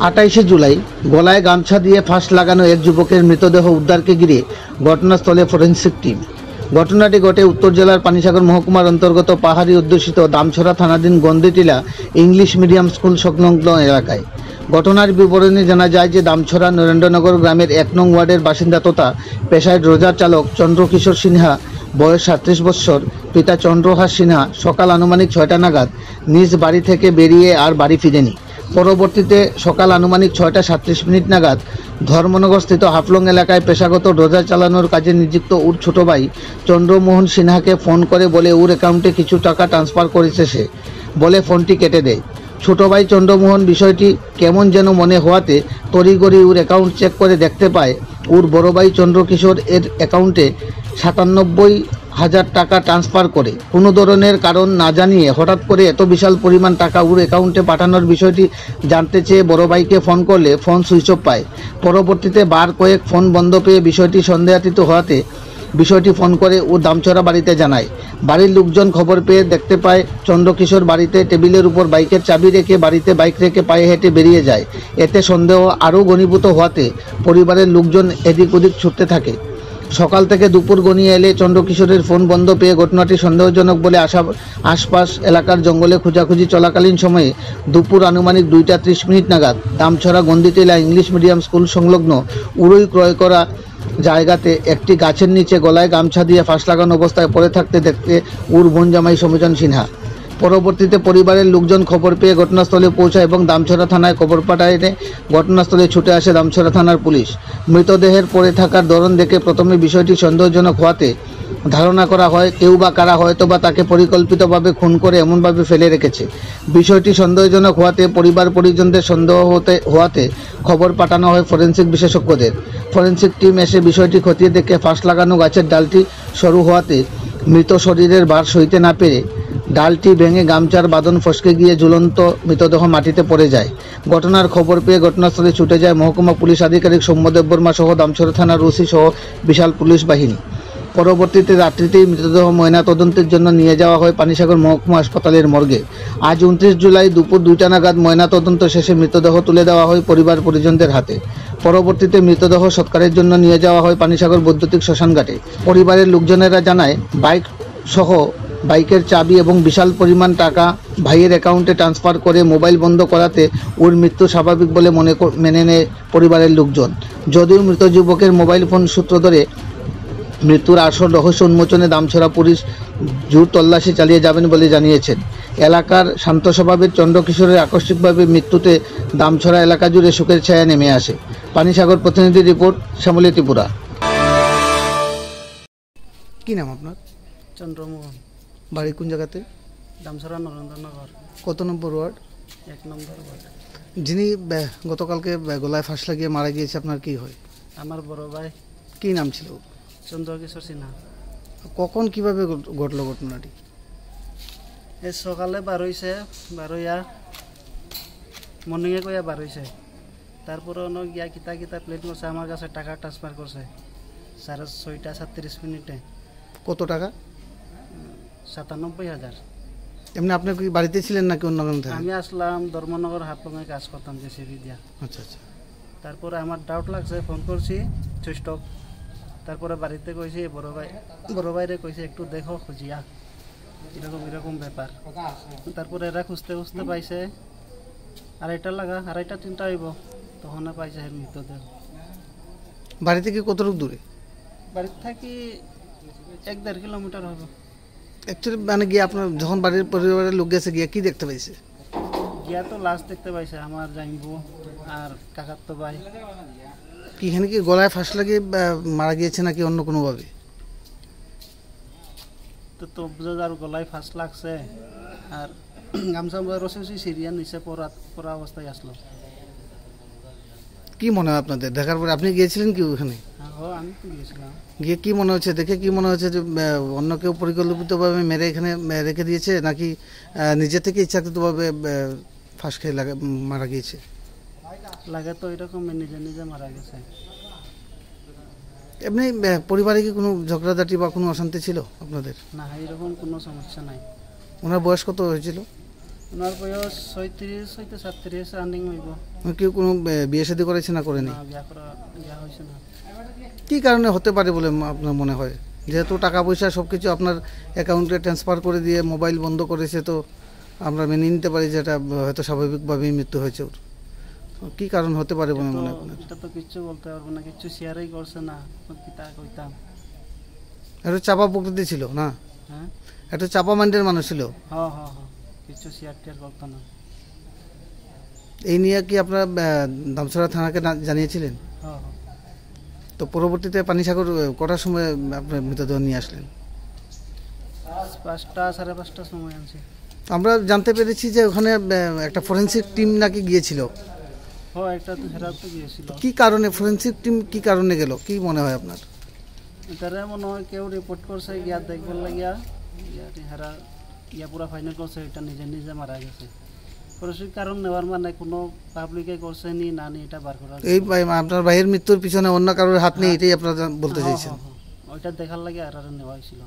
28শে জুলাই গলায় গামছা দিয়ে ফাঁস লাগানো এক যুবকের মৃতদেহ উদ্ধারকে ঘিরে ঘটনাস্থলে ফরেনসিক টিম। ঘটনাটি ঘটে উত্তর জেলার পানিসাগর মহকুমার অন্তর্গত পাহাড়ি অধ্যুষিত দামছড়া থানাধীন গন্দিটিলা ইংলিশ মিডিয়াম স্কুল সংলগ্ন এলাকায়। ঘটনার বিবরণে জানা যায় যে দামছড়া নরেন্দ্রনগর গ্রামের 1 নং ওয়ার্ডের বাসিন্দা তথা পেশায় ড্রোজার চালক চন্দ্রকিশোর সিনহা বয়স 37 বছর, পিতা চন্দ্রহাস সিনহা সকাল আনুমানিক 6টা নাগাদ নিজ বাড়ি থেকে বেরিয়ে আর বাড়ি ফিরেনি। পরবর্তীতে সকাল আনুমানিক 6টা 37 মিনিট নাগাদ ধর্মনগরস্থিত হাফলং এলাকায় পেশাগত ড্রোজার চালানোর কাজে নিযুক্ত ওর ছোট ভাই চন্দ্রমোহন সিনহাকে ফোন করে বলে ওর অ্যাকাউন্টে কিছু টাকা ট্রান্সফার করেছে সে, বলে ফোনটি কেটে দেয়। ছোট ভাই চন্দ্রমোহন বিষয়টি কেমন যেন মনে হওয়াতে তড়িঘড়ি ওর অ্যাকাউন্ট চেক করে দেখতে পায় ওর বড় ভাই চন্দ্রকিশোর এর অ্যাকাউন্টে 97,000 টাকা ট্রান্সফার করে। কোনো ধরনের কারণ না জানিয়ে হঠাৎ করে এত বিশাল পরিমাণ টাকা ওর অ্যাকাউন্টে পাঠানোর বিষয়টি জানতে চেয়ে বড় ভাইকে ফোন করলে ফোন সুইচ অফ পায়। পরবর্তীতে বার কয়েক ফোন বন্ধ পেয়ে বিষয়টি সন্দেহাতীত হওয়াতে বিষয়টি ফোন করে ও দামছড়া বাড়িতে জানায়। বাড়ির লোকজন খবর পেয়ে দেখতে পায় চন্দ্রকিশোর বাড়িতে টেবিলের উপর বাইকের চাবি রেখে বাড়িতে বাইক রেখে পায়ে হেঁটে বেরিয়ে যায়। এতে সন্দেহ আরও ঘনীভূত হওয়াতে পরিবারের লোকজন এদিক ওদিক ছুটতে থাকে। সকাল থেকে দুপুর গনিয়ে এলে চন্দ্রকিশোরের ফোন বন্ধ পেয়ে ঘটনাটি সন্দেহজনক বলে আশপাশ এলাকার জঙ্গলে খোঁজাখুঁজি চলাকালীন সময়ে দুপুর আনুমানিক 2টা 30 মিনিট নাগাদ দামছড়া গন্দিটিলা ইংলিশ মিডিয়াম স্কুল সংলগ্ন উড়ই ক্রয় করা জায়গাতে একটি গাছের নিচে গলায় গামছা দিয়ে ফাঁস লাগানো অবস্থায় পড়ে থাকতে দেখতে ওর বোন জামাই সমীচন সিনহা। পরবর্তীতে পরিবারের লোকজন খবর পেয়ে ঘটনাস্থলে পৌঁছায় এবং দামছড়া থানায় খবর পাঠায়। ঘটনাস্থলে ছুটে আসে দামছড়া থানার পুলিশ। মৃতদেহের পড়ে থাকার ধরন দেখে প্রথমে বিষয়টি সন্দেহজনক হওয়াতে ধারণা করা হয় কেউ বা কারা হয়তো বা তাকে পরিকল্পিতভাবে খুন করে এমনভাবে ফেলে রেখেছে। বিষয়টি সন্দেহজনক হওয়াতে পরিবার পরিজনদের সন্দেহ হওয়াতে খবর পাঠানো হয় ফরেনসিক বিশেষজ্ঞদের। ফরেনসিক টিম এসে বিষয়টি খতিয়ে দেখে ফাঁস লাগানো গাছের ডালটি সরু হওয়াতে মৃত শরীরের ভার সইতে না পেরে ডালটি ভেঙে গামছার বাঁধন ফসকে গিয়ে ঝুলন্ত মৃতদেহ মাটিতে পড়ে যায়। ঘটনার খবর পেয়ে ঘটনাস্থলে ছুটে যায় মহকুমা পুলিশ আধিকারিক সৌম্যদেব বর্মা সহ দামছড়া থানার ওসি সহ বিশাল পুলিশ বাহিনী। পরবর্তীতে রাত্রিতেই মৃতদেহ ময়নাতদন্তের জন্য নিয়ে যাওয়া হয় পানিসাগর মহকুমা হাসপাতালের মর্গে। আজ 29 জুলাই দুপুর 2টা নাগাদ ময়নাতদন্ত শেষে মৃতদেহ তুলে দেওয়া হয় পরিবার পরিজনদের হাতে। পরবর্তীতে মৃতদেহ সৎকারের জন্য নিয়ে যাওয়া হয় পানিসাগর বৈদ্যুতিক শ্মশানঘাটে। পরিবারের লোকজনেরা জানায় বাইক সহ বাইকের চাবি এবং বিশাল পরিমাণ টাকা ভাইয়ের অ্যাকাউন্টে ট্রান্সফার করে মোবাইল বন্ধ করাতে ওর মৃত্যু স্বাভাবিক বলে মেনে নেয় পরিবারের লোকজন। যদিও মৃত যুবকের মোবাইল ফোন সূত্র ধরে মৃত্যুর আসল রহস্য উন্মোচনে দামছড়া পুলিশ জোর তল্লাশি চালিয়ে যাবেন বলে জানিয়েছেন। এলাকার শান্ত স্বভাবের চন্দ্রকিশোরের আকস্মিকভাবে মৃত্যুতে দামছড়া এলাকা জুড়ে শোকের ছায়া নেমে আসে। পানিসাগর প্রতিনিধি রিপোর্ট, শ্যামলী ত্রিপুরা। কি নাম আপনার? চন্দ্রমোহন। বাড়ি কোন জায়গাতে? দামছড়া নরেন্দ্রনগর। কত নম্বর ওয়ার্ড? 1 নম্বর ওয়ার্ড। যিনি গতকালকে গলায় ফাঁস লাগিয়ে মারা গিয়েছে আপনার কি হয়? আমার বড় ভাই। কি নাম ছিল? চন্দ্রকিশোর সিনহা। কখন কিভাবে ঘটলো ঘটনাটি? এই সকালে বার হয়েছে, বার হইয়া মর্নিংয়ে কইয়া বার হয়েছে। তারপরে অন্য গিয়া কিতা প্লেট করছে, আমার কাছে টাকা ট্রান্সফার করছে 6:30 37 মিনিটে। কত টাকা? 97,000। এমনি আপনি কি বাড়িতে ছিলেন নাকি অন্য কোনো? আমি আসলাম ধর্মনগর হাফলঙে কাজ করতাম জেসিবি দিয়া। আচ্ছা আচ্ছা। তারপরে আমার ডাউট লাগছে, ফোন করছি সুইচ অফ। তারপরে বাড়িতে কইছি বড় ভাইরে কইছে একটু দেখো খুঁজিয়া এরকম ব্যাপার। তারপরে এরা খুঁজতে পাইছে 2:30 3টা হইব, তখন পাইছে মৃতদেহ। বাড়ি থেকে কতটুকু দূরে? বাড়ি থাকি 1-1.5 কিলোমিটার হবে। অ্যাকচুয়ালি মানে গিয়ে আপনার যখন বাড়ির পরিবারের লোক গেছে গিয়ে কি দেখতে পাইছে? গিয়া তো লাশ দেখতে পাইছে আমার জাইবু আর কাকার তো ভাই। কি এখানে কি গলায় ফাঁস লাগিয়ে মারা গিয়েছে নাকি অন্য কোনোভাবে? তো আর গলায় ফাঁস লাগছে আর গামছা রসি সিরিয়ান নিচে পড়া অবস্থায় আসলো। কি মনে হয় আপনাদের দেখার পরে? আপনি গিয়েছিলেন কি ওখানে? আমি তো গিয়েছিলাম। গিয়ে কি মনে হচ্ছে, দেখে কি মনে হচ্ছে যে অন্য কেউ পরিকল্পিতভাবে মেরে এখানে রেখে দিয়েছে নাকি নিজে থেকে ইচ্ছাকৃতভাবে ফাঁস খেয়ে মারা গিয়েছে? লাগে তো এরকম নিজে মারা গেছে। এমনি পরিবারে কি কোনো ঝগড়াঝাটি বা কোনো অশান্তি ছিল আপনাদের? না, এরকম কোনো সমস্যা নাই। ওনার বয়স কত হয়েছিল? ওনার বয়স 36 37 রানিং হইব। কেউ কোনো বিয়ে শাদী করেছে না করেনি? না, বিয়া হয়েছে না। কী কারণে হতে পারে বলে আপনার মনে হয়? যেহেতু টাকা পয়সা সব কিছু আপনার অ্যাকাউন্টে ট্রান্সফার করে দিয়ে মোবাইল বন্ধ করেছে, তো আমরা মেনে নিতে পারি যে এটা হয়তো স্বাভাবিকভাবেই মৃত্যু হয়েছে ওর। কী কারণ হতে পারে বলে মনে হয় আপনার? এটা তো কিচ্ছু বলতে পারবো না, কিচ্ছু শেয়ারই করছে না, কি তা কইতাম। একটু চাপা প্রকৃতি ছিল না? হ্যাঁ একটু চাপা মাইন্ডের মানুষ ছিল। হ্যাঁ হ্যাঁ হ্যাঁ, কিচ্ছু শেয়ার টেয়ার করতো না। এই নিয়ে কি আপনারা দামছড়া থানাকে জানিয়েছিলেন? হ্যাঁ হ্যাঁ, তো পরবর্তীতে পানিসাগর কটার সময় আপনার মৃতদেহ নিয়ে আসলেন? 5টা 5:30টার সময় আনছি। আমরা জানতে পেরেছি যে ওখানে একটা ফরেন্সিক টিম নাকি গিয়েছিল। হ্যাঁ, একটা তো হেরাত তো গিয়েছিল। কি কারণে ফরেন্সিক টিম কি কারণে গেল, কি মনে হয় আপনার? এটারে মনে হয় কেউ রিপোর্ট করছে, গিয়া দেখবার লাগিয়া হেরা পুরা ফাইনাল করছে এটা নিজে নিজে মারা গেছে। ফরেন্সিক কারণ নেওয়ার মানে কোনো পাবলিকে করছে নি না নি এটা বার করা। এই আপনার ভাইয়ের মৃত্যুর পিছনে অন্য কারোর হাত নেই, এটাই আপনারা বলতে চাইছেন? ওইটা দেখার লাগে আর নেওয়া হয়েছিল।